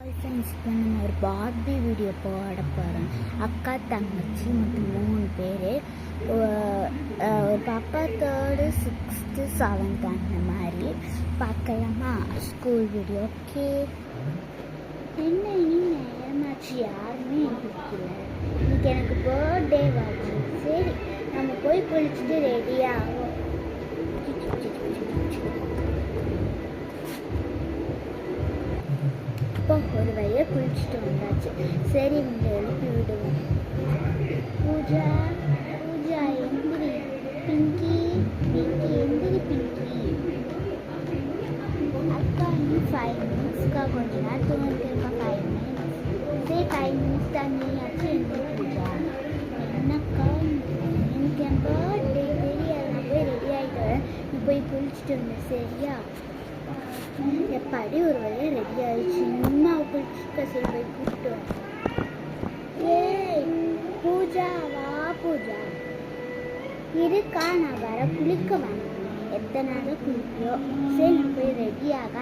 Friends, இப்போ நம்ம ஒரு பார்பி வீடியோ போட போகிறோம். அக்கா தங்கச்சி மொத்தம் 3 பேர். ஒரு பாப்பா 3rd 6th 7th அந்த மாதிரி பார்க்கலாமா? School video. ஓகே, என்ன இனி நேரமாச்சு, யாருமே இருக்கல. இன்னைக்கு எனக்கு பர்த்டே வாச்சு. சரி, நம்ம போய் குளிச்சுட்டு ரெடியாகும். ஒரு வழியாக குளிச்சுட்டு வந்தாச்சு. சரி, இவங்க எழுப்பி விடுவோம். பூஜா பூஜா எந்திரி. பிங்கி பிங்கி எந்திரி. பிங்கி அக்கா இன்னும் 5 minutesக்கா, கொஞ்ச நேரம் தூங்கிருக்கா. 5 minutes. சரி, 5 minutes தண்ணியாச்சு. எந்திரி பூஜா. என்னக்கா, எனக்கு என் பர்த்டே தெரியாது. நான் போய் ரெடி ஆகிட்டு வரேன். நீ போய் குளிச்சுட்டு வந்தேன், சரியா? எப்பாடி ஒரு வழியாக ரெடி ஆயிடுச்சு. அம்மா குளிச்சுக்க. சரி, போய் கூப்பிட்டு வரேன். ஏய் பூஜா, வா பூஜா. இருக்கா, நான் வர. குளிக்க வேணாம், எத்தனை நாள் குளிப்பியோ. சரி, நான் போய் ரெடியாக.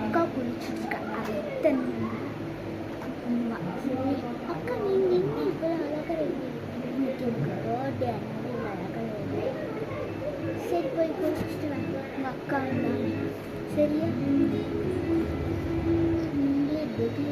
அக்கா குளிச்சுருக்கா. அக்கா, நீங்க என்ன இப்போ அழகா ரெடி? இன்னைக்கு எனக்கு பர்த்டே, அதனால அழகா ரெடி. சரி, போய் குளிச்சுட்டு வாங்க. உங்கள் அக்கா இருந்தாங்க, சரியா? நீங்களே ரெடி.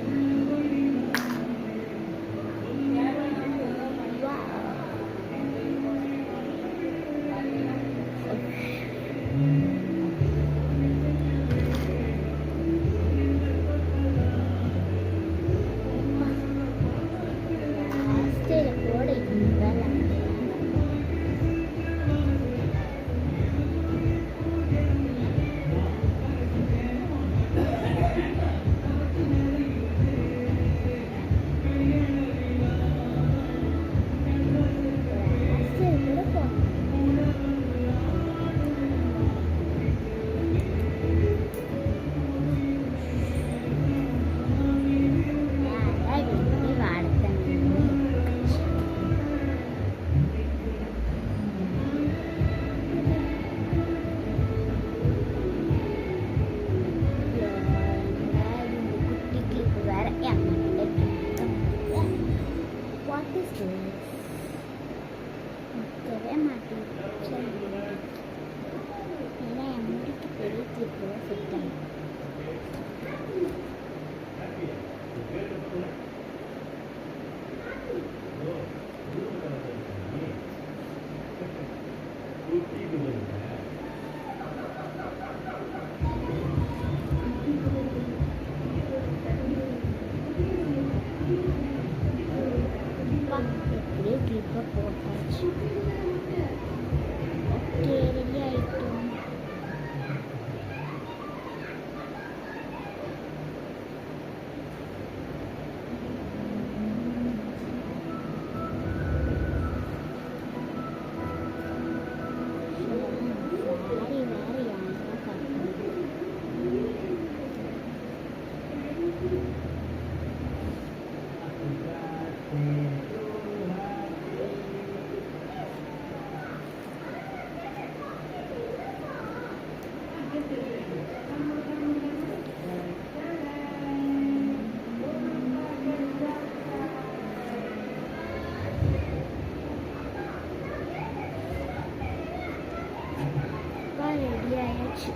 ரெடி ஆயாச்சு.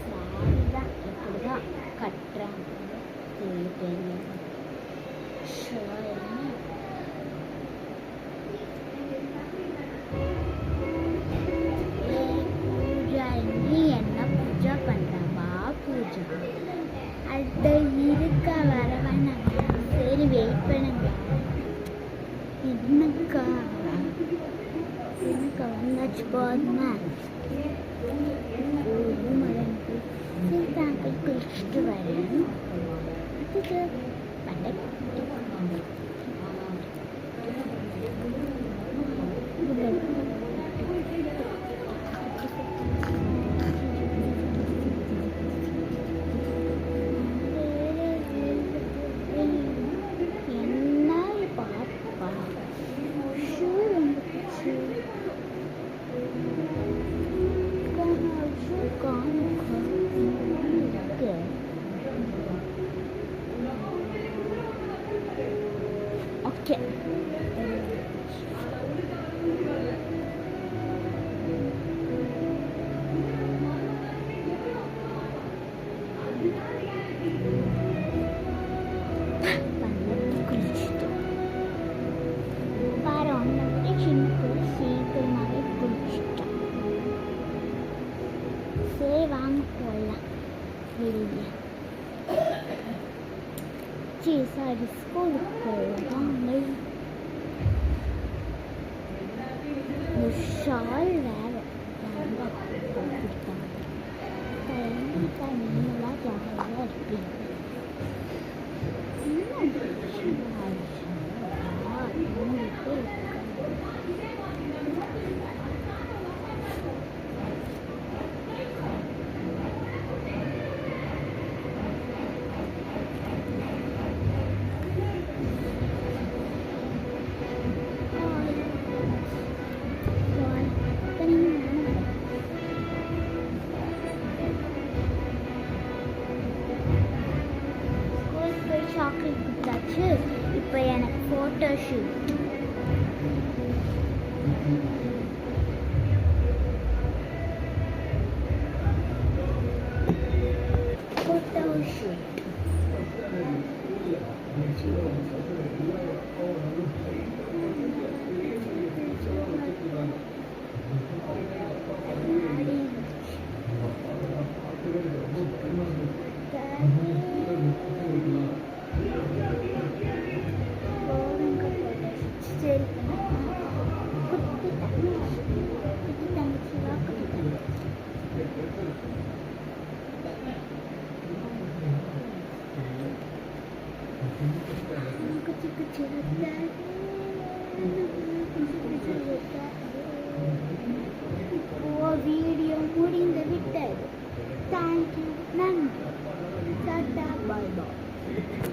சாரி தான் எப்படிதான் கட்டுறாங்க தெரியல. பூஜா நீ என்ன பூஜா பண்றவா? பூஜா அட இருக்கா வரவன். சரி வெயிட் பண்ணுங்க. என்னக்கா எனக்கு வந்தாச்சு போதுமா? சரி போய் குளிச்சுட்டு வரேன். அதுக்கு okay. சீக்கிரமாகவே குளிச்சுட்டோம். சரி வாங்க போடலாம் வெளியே. சாரி ஸ்கூலுக்கு போவாங்க. ஷால் வேறு கொடுத்தாங்க. நீங்களாம் ஜாலியாக இருப்பீங்க. சாக்லேட் கொடுத்தாச்சு. இப்போ எனக்கு photo shoot. Photo shoot video முடிந்து விட்டது. தேங்க்யூ. நன்றி. டாடா பாய் பாய்.